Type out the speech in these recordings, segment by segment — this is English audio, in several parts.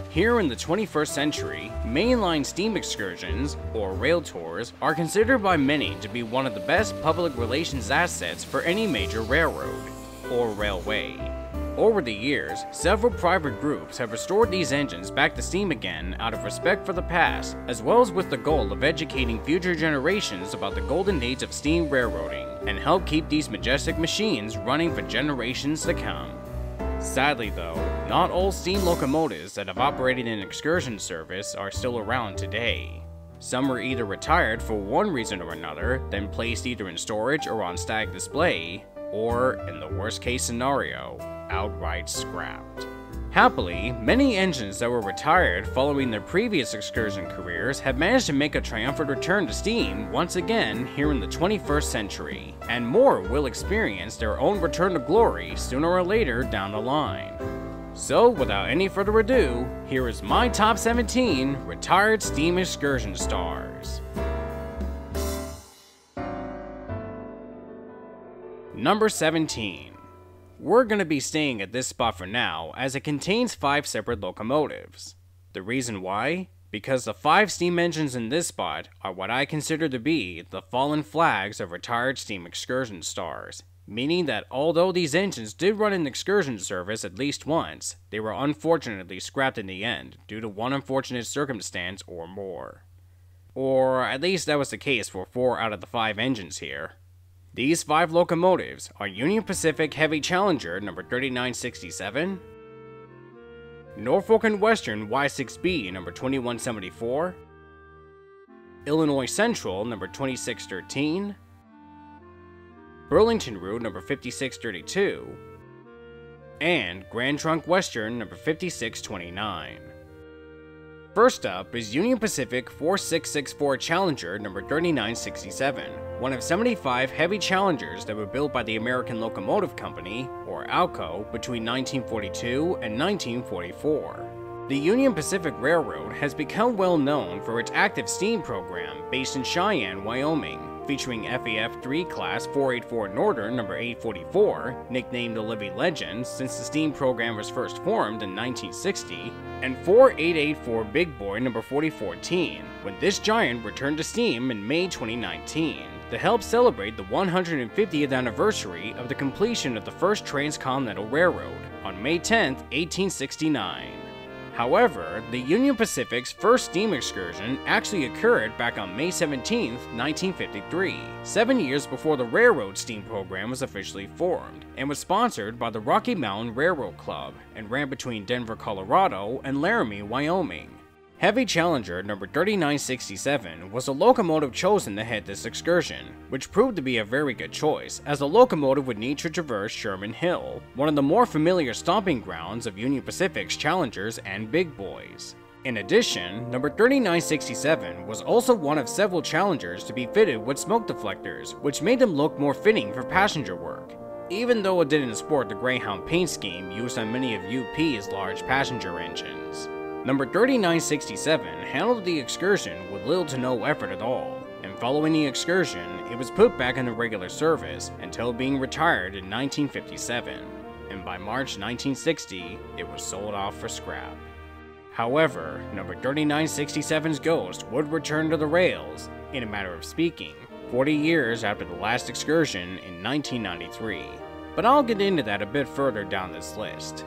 Here in the 21st century, mainline steam excursions, or rail tours, are considered by many to be one of the best public relations assets for any major railroad, or railway. Over the years, several private groups have restored these engines back to steam again out of respect for the past, as well as with the goal of educating future generations about the golden age of steam railroading, and help keep these majestic machines running for generations to come. Sadly though, not all steam locomotives that have operated in excursion service are still around today. Some were either retired for one reason or another, then placed either in storage or on static display, or, in the worst case scenario, outright scrapped. Happily, many engines that were retired following their previous excursion careers have managed to make a triumphant return to steam once again here in the 21st century, and more will experience their own return to glory sooner or later down the line. So without any further ado, here is my top 17 retired steam excursion stars. Number 17. We're going to be staying at this spot for now, as it contains 5 separate locomotives. The reason why? Because the 5 steam engines in this spot are what I consider to be the fallen flags of retired steam excursion stars, meaning that although these engines did run in excursion service at least once, they were unfortunately scrapped in the end due to one unfortunate circumstance or more. Or at least that was the case for 4 out of the 5 engines here. These 5 locomotives are Union Pacific Heavy Challenger number 3967, Norfolk and Western Y6B number 2174, Illinois Central number 2613, Burlington Route number 5632, and Grand Trunk Western number 5629. First up is Union Pacific 4664 Challenger number 3967, one of 75 heavy Challengers that were built by the American Locomotive Company, or ALCO, between 1942 and 1944. The Union Pacific Railroad has become well known for its active steam program based in Cheyenne, Wyoming, featuring FAF 3 Class 484 Northern number 844, nicknamed the Living Legend since the steam program was first formed in 1960, and 4884 Big Boy number 4014, when this giant returned to steam in May 2019 to help celebrate the 150th anniversary of the completion of the first Transcontinental Railroad on May 10, 1869. However, the Union Pacific's first steam excursion actually occurred back on May 17, 1953, 7 years before the railroad steam program was officially formed, and was sponsored by the Rocky Mountain Railroad Club, and ran between Denver, Colorado and Laramie, Wyoming. Heavy Challenger number 3967 was the locomotive chosen to head this excursion, which proved to be a very good choice, as the locomotive would need to traverse Sherman Hill, one of the more familiar stomping grounds of Union Pacific's Challengers and Big Boys. In addition, number 3967 was also one of several Challengers to be fitted with smoke deflectors, which made them look more fitting for passenger work, even though it didn't sport the Greyhound paint scheme used on many of UP's large passenger engines. Number 3967 handled the excursion with little to no effort at all, and following the excursion, it was put back into regular service until being retired in 1957, and by March 1960, it was sold off for scrap. However, number 3967's ghost would return to the rails, in a matter of speaking, 40 years after the last excursion in 1993, but I'll get into that a bit further down this list.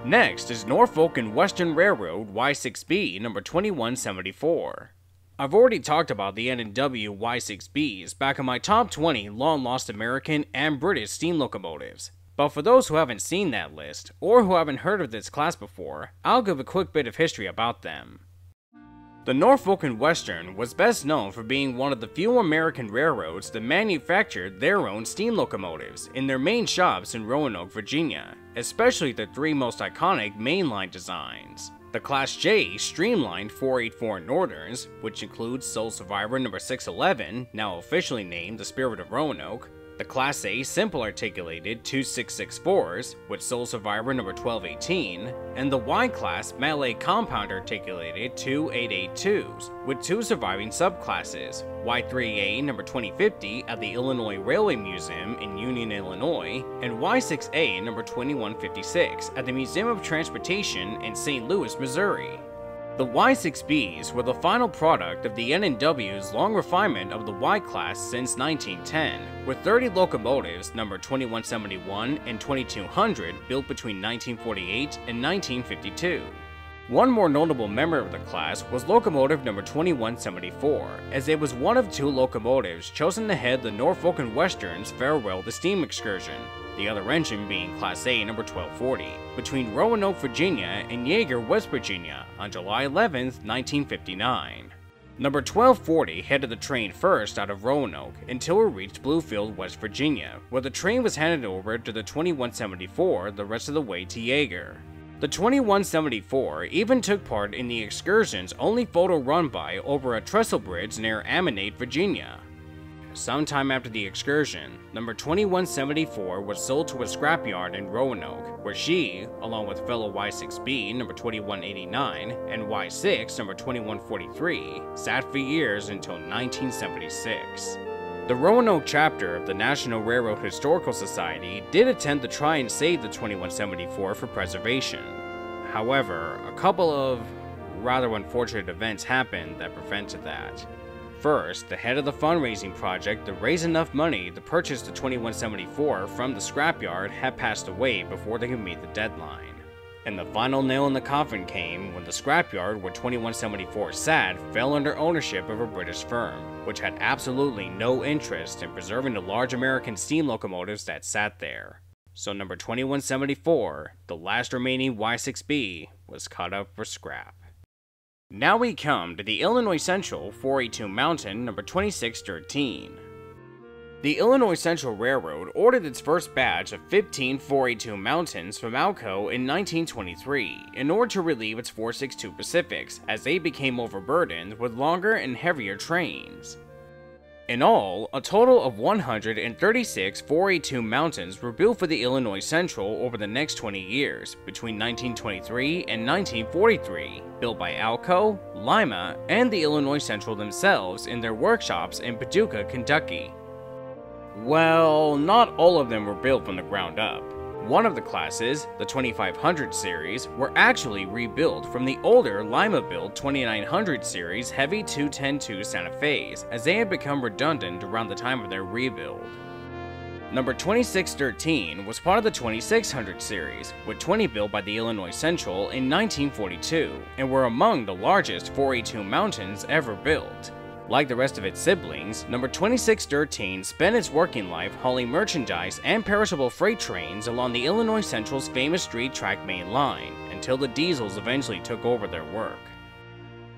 Next is Norfolk and Western Railroad Y6B number 2174. I've already talked about the N&W Y6Bs back in my top 20 long-lost American and British steam locomotives, but for those who haven't seen that list, or who haven't heard of this class before, I'll give a quick bit of history about them. The Norfolk and Western was best known for being one of the few American railroads that manufactured their own steam locomotives in their main shops in Roanoke, Virginia, especially the 3 most iconic mainline designs. The Class J streamlined 484 Northerns, which includes Sole Survivor number 611, now officially named the Spirit of Roanoke, the Class A simple articulated 2664s with sole survivor number 1218, and the Y-Class Malay compound articulated 2882s with 2 surviving subclasses, Y3A number 2050 at the Illinois Railway Museum in Union, Illinois, and Y6A number 2156 at the Museum of Transportation in St. Louis, Missouri. The Y6Bs were the final product of the N&W's long refinement of the Y-Class since 1910, with 30 locomotives numbered 2171 and 2200 built between 1948 and 1952. One more notable member of the class was locomotive number 2174, as it was one of 2 locomotives chosen to head the Norfolk and Western's Farewell to Steam excursion, the other engine being Class A number 1240, between Roanoke, Virginia and Yeager, West Virginia on July 11, 1959. Number 1240 headed the train first out of Roanoke until it reached Bluefield, West Virginia, where the train was handed over to the 2174 the rest of the way to Yeager. The 2174 even took part in the excursion's only photo run-by over a trestle bridge near Ammonate, Virginia. Sometime after the excursion, number 2174 was sold to a scrapyard in Roanoke, where she, along with fellow Y6B number 2189 and Y6 number 2143, sat for years until 1976. The Roanoke chapter of the National Railroad Historical Society did attempt to try and save the 2174 for preservation. However, a couple of rather unfortunate events happened that prevented that. First, the head of the fundraising project to raise enough money to purchase the 2174 from the scrapyard had passed away before they could meet the deadline. And the final nail in the coffin came when the scrapyard where 2174 sat fell under ownership of a British firm, which had absolutely no interest in preserving the large American steam locomotives that sat there. So number 2174, the last remaining Y6B, was cut up for scrap. Now we come to the Illinois Central 482 Mountain number 2613. The Illinois Central Railroad ordered its first batch of 15 482 Mountains from Alco in 1923 in order to relieve its 462 Pacifics as they became overburdened with longer and heavier trains. In all, a total of 136 482 Mountains were built for the Illinois Central over the next 20 years, between 1923 and 1943, built by Alco, Lima, and the Illinois Central themselves in their workshops in Paducah, Kentucky. Well, not all of them were built from the ground up. One of the classes, the 2500 series, were actually rebuilt from the older Lima-built 2900 series Heavy 210-2 Santa Fe's, as they had become redundant around the time of their rebuild. Number 2613 was part of the 2600 series, with 20 built by the Illinois Central in 1942, and were among the largest 482 Mountains ever built. Like the rest of its siblings, number 2613 spent its working life hauling merchandise and perishable freight trains along the Illinois Central's famous street track main line, until the diesels eventually took over their work.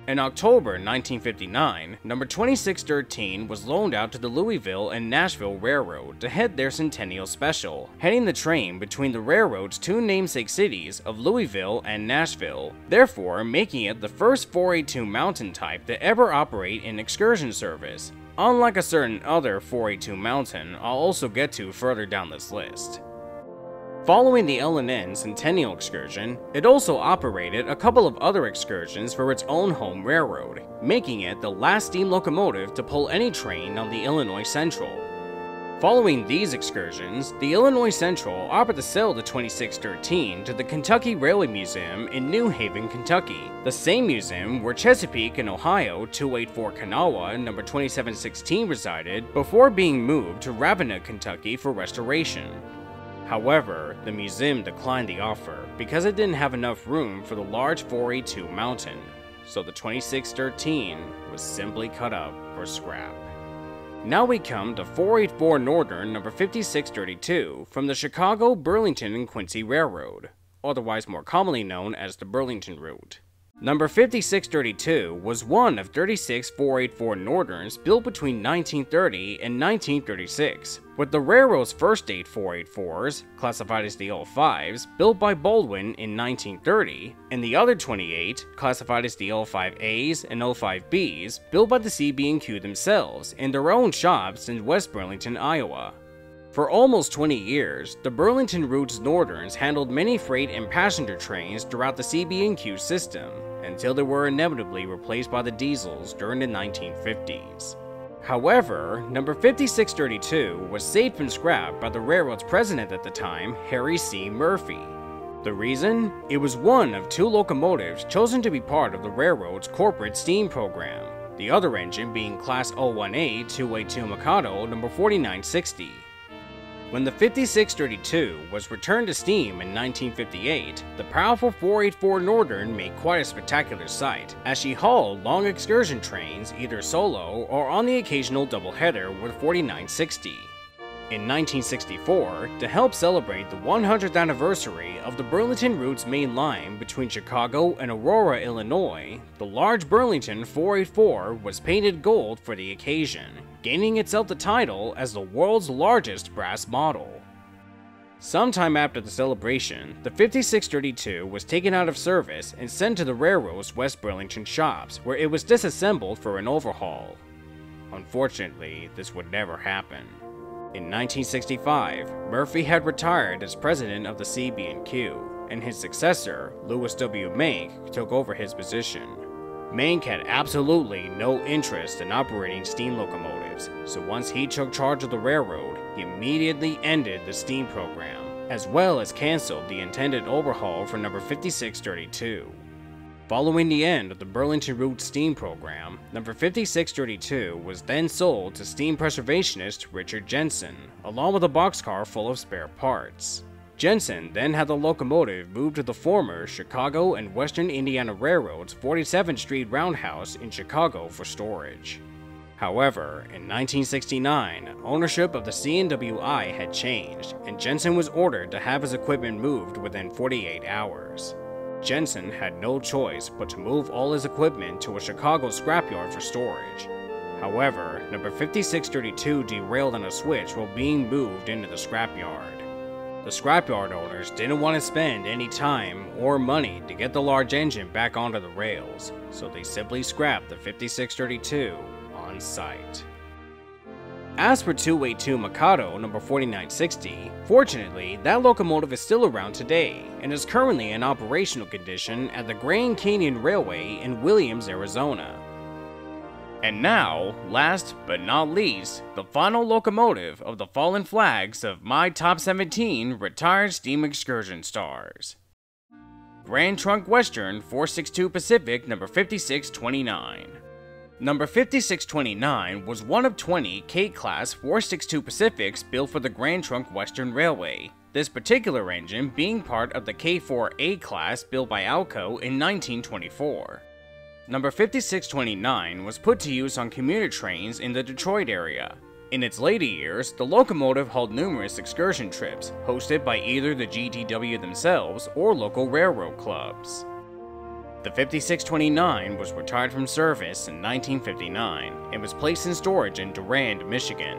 In October 1959, number 2613 was loaned out to the Louisville and Nashville Railroad to head their Centennial Special, heading the train between the railroad's 2 namesake cities of Louisville and Nashville, therefore making it the first 482 Mountain type to ever operate in excursion service, unlike a certain other 482 Mountain I'll also get to further down this list. Following the L&N Centennial excursion, it also operated a couple of other excursions for its own home railroad, making it the last steam locomotive to pull any train on the Illinois Central. Following these excursions, the Illinois Central offered to sell the 2613 to the Kentucky Railway Museum in New Haven, Kentucky, the same museum where Chesapeake and Ohio 284 Kanawha number 2716 resided before being moved to Ravenna, Kentucky for restoration. However, the museum declined the offer because it didn't have enough room for the large 482 Mountain, so the 2613 was simply cut up for scrap. Now we come to 484 Northern number 5632 from the Chicago, Burlington, and Quincy Railroad, otherwise more commonly known as the Burlington Route. Number 5632 was one of 36 484 Northerns built between 1930 and 1936, with the railroad's first 8 484s, classified as the L5s, built by Baldwin in 1930, and the other 28, classified as the L5As and L5Bs, built by the CB&Q themselves in their own shops in West Burlington, Iowa. For almost 20 years, the Burlington Routes Northerns handled many freight and passenger trains throughout the CB&Q system, until they were inevitably replaced by the diesels during the 1950s. However, number 5632 was saved from scrap by the railroad's president at the time, Harry C. Murphy. The reason? It was one of 2 locomotives chosen to be part of the railroad's corporate steam program, the other engine being Class 01A 282 Mikado number 4960. When the 5632 was returned to steam in 1958, the powerful 484 Northern made quite a spectacular sight, as she hauled long excursion trains either solo or on the occasional doubleheader with 4960. In 1964, to help celebrate the 100th anniversary of the Burlington Routes main line between Chicago and Aurora, Illinois, the large Burlington 484 was painted gold for the occasion, gaining itself the title as the world's largest brass model. Sometime after the celebration, the 5632 was taken out of service and sent to the railroad's West Burlington shops, where it was disassembled for an overhaul. Unfortunately, this would never happen. In 1965, Murphy had retired as president of the CB&Q, and his successor, Louis W. Mank, took over his position. Mank had absolutely no interest in operating steam locomotives, so once he took charge of the railroad, he immediately ended the steam program, as well as canceled the intended overhaul for number 5632. Following the end of the Burlington Routes steam program, number 5632 was then sold to steam preservationist Richard Jensen, along with a boxcar full of spare parts. Jensen then had the locomotive moved to the former Chicago and Western Indiana Railroad's 47th Street Roundhouse in Chicago for storage. However, in 1969, ownership of the C&WI had changed, and Jensen was ordered to have his equipment moved within 48 hours. Jensen had no choice but to move all his equipment to a Chicago scrapyard for storage. However, number 5632 derailed on a switch while being moved into the scrapyard. The scrapyard owners didn't want to spend any time or money to get the large engine back onto the rails, so they simply scrapped the 5632 on site. As for 282 Mikado number 4960, fortunately, that locomotive is still around today and is currently in operational condition at the Grand Canyon Railway in Williams, Arizona. And now, last but not least, the final locomotive of the fallen flags of my top 17 retired steam excursion stars. Grand Trunk Western 462 Pacific number 5629. Number 5629 was one of 20 K-Class 462 Pacifics built for the Grand Trunk Western Railway, this particular engine being part of the K4A class built by Alco in 1924. Number 5629 was put to use on commuter trains in the Detroit area. In its later years, the locomotive hauled numerous excursion trips, hosted by either the GTW themselves or local railroad clubs. The 5629 was retired from service in 1959 and was placed in storage in Durand, Michigan.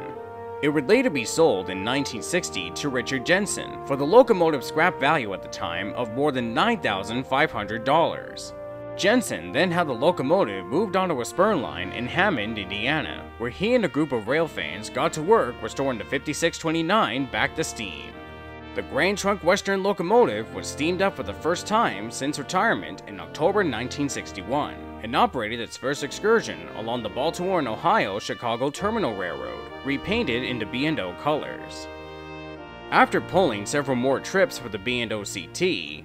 It would later be sold in 1960 to Richard Jensen for the locomotive's scrap value at the time of more than $9,500. Jensen then had the locomotive moved onto a spur line in Hammond, Indiana, where he and a group of rail fans got to work restoring the 5629 back to steam. The Grand Trunk Western locomotive was steamed up for the first time since retirement in October 1961 and operated its first excursion along the Baltimore and Ohio Chicago Terminal Railroad, repainted into B&O colors. After pulling several more trips for the B&O CT,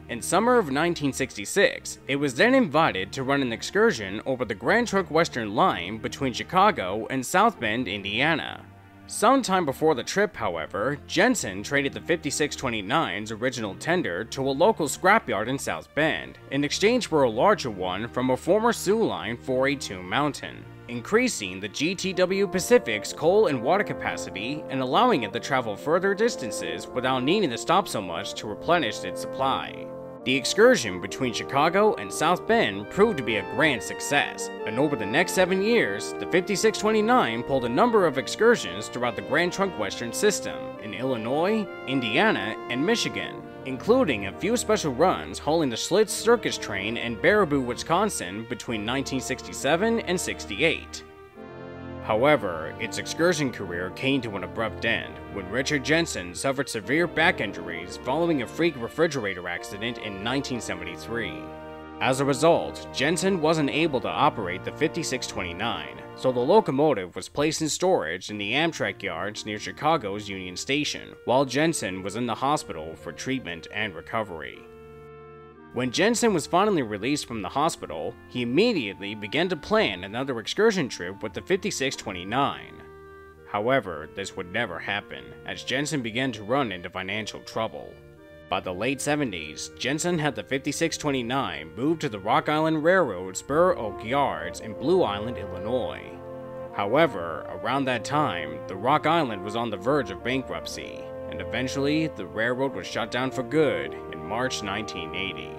in summer of 1966, it was then invited to run an excursion over the Grand Trunk Western line between Chicago and South Bend, Indiana. Sometime before the trip, however, Jensen traded the 5629's original tender to a local scrapyard in South Bend, in exchange for a larger one from a former Sioux Line 482 Mountain, increasing the GTW Pacific's coal and water capacity and allowing it to travel further distances without needing to stop so much to replenish its supply. The excursion between Chicago and South Bend proved to be a grand success, and over the next 7 years, the 5629 pulled a number of excursions throughout the Grand Trunk Western system in Illinois, Indiana, and Michigan, including a few special runs hauling the Schlitz Circus train in Baraboo, Wisconsin between 1967 and 68. However, its Excursion career came to an abrupt end when Richard Jensen suffered severe back injuries following a freak refrigerator accident in 1973. As a result, Jensen wasn't able to operate the 5629, so the locomotive was placed in storage in the Amtrak yards near Chicago's Union Station, while Jensen was in the hospital for treatment and recovery. When Jensen was finally released from the hospital, he immediately began to plan another excursion trip with the 5629. However, this would never happen, as Jensen began to run into financial trouble. By the late 70s, Jensen had the 5629 moved to the Rock Island Railroad Spur Oak Yards in Blue Island, Illinois. However, around that time, the Rock Island was on the verge of bankruptcy, and eventually the railroad was shut down for good in March 1980.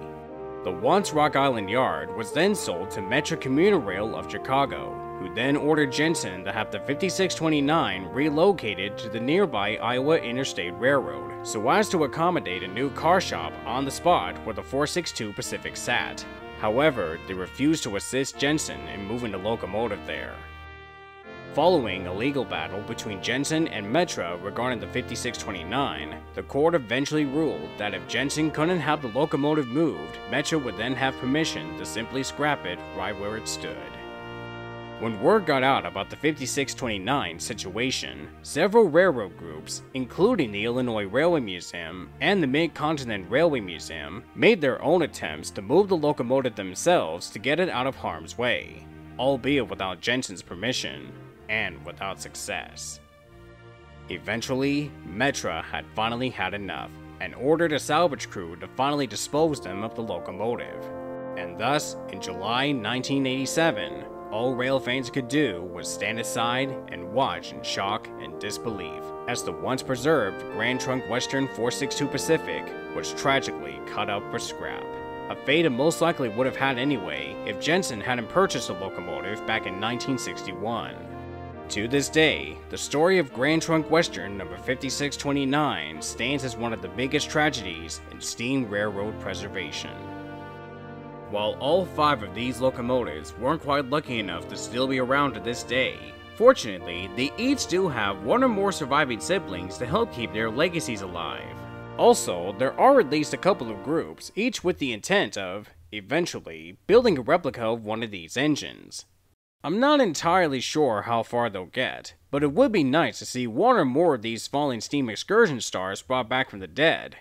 The once Rock Island Yard was then sold to Metra Commuter Rail of Chicago, who then ordered Jensen to have the 5629 relocated to the nearby Iowa Interstate Railroad, so as to accommodate a new car shop on the spot where the 462 Pacific sat. However, they refused to assist Jensen in moving the locomotive there. Following a legal battle between Jensen and Metra regarding the 5629, the court eventually ruled that if Jensen couldn't have the locomotive moved, Metra would then have permission to simply scrap it right where it stood. When word got out about the 5629 situation, several railroad groups, including the Illinois Railway Museum and the Mid-Continent Railway Museum, made their own attempts to move the locomotive themselves to get it out of harm's way, albeit without Jensen's permission, and without success. Eventually, Metra had finally had enough, and ordered a salvage crew to finally dispose them of the locomotive. And thus, in July 1987, all rail fans could do was stand aside and watch in shock and disbelief as the once preserved Grand Trunk Western 462 Pacific was tragically cut up for scrap. A fate it most likely would have had anyway if Jensen hadn't purchased the locomotive back in 1961. To this day, the story of Grand Trunk Western number 5629 stands as one of the biggest tragedies in steam railroad preservation. While all 5 of these locomotives weren't quite lucky enough to still be around to this day, fortunately, they each do have one or more surviving siblings to help keep their legacies alive. Also, there are at least a couple of groups, each with the intent of, eventually, building a replica of one of these engines. I'm not entirely sure how far they'll get, but it would be nice to see one or more of these falling steam excursion stars brought back from the dead,